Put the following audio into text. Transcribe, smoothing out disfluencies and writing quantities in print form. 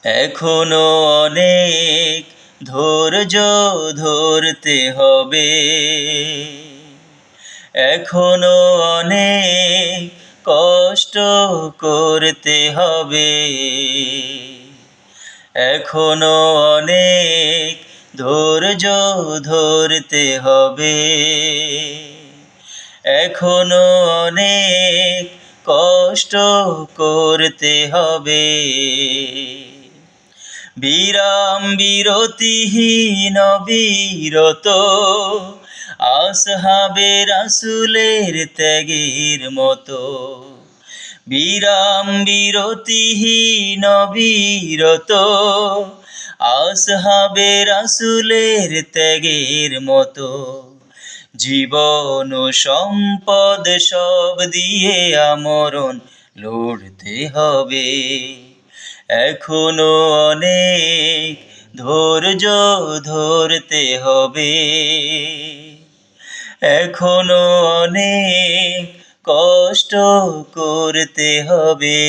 এখনো অনেক ধৈর্য ধরতে হবে, এখনো অনেক কষ্ট করতে হবে, এখনো অনেক ধৈর্য ধরতে হবে, এখনো অনেক কষ্ট করতে হবে। বিরাম বিরতিহীন বিরত আসহাবে রাসূলের ত্যাগের মতো, বিরাম বিরতিহীন বিরত আসহাবে রাসূলের ত্যাগের মতো, জীবন ও সম্পদ সব দিয়ে আমরণ লড়তে হবে। এখনো অনেক ধৈর্য ধরতে হবে, এখনো অনেক কষ্ট করতে হবে।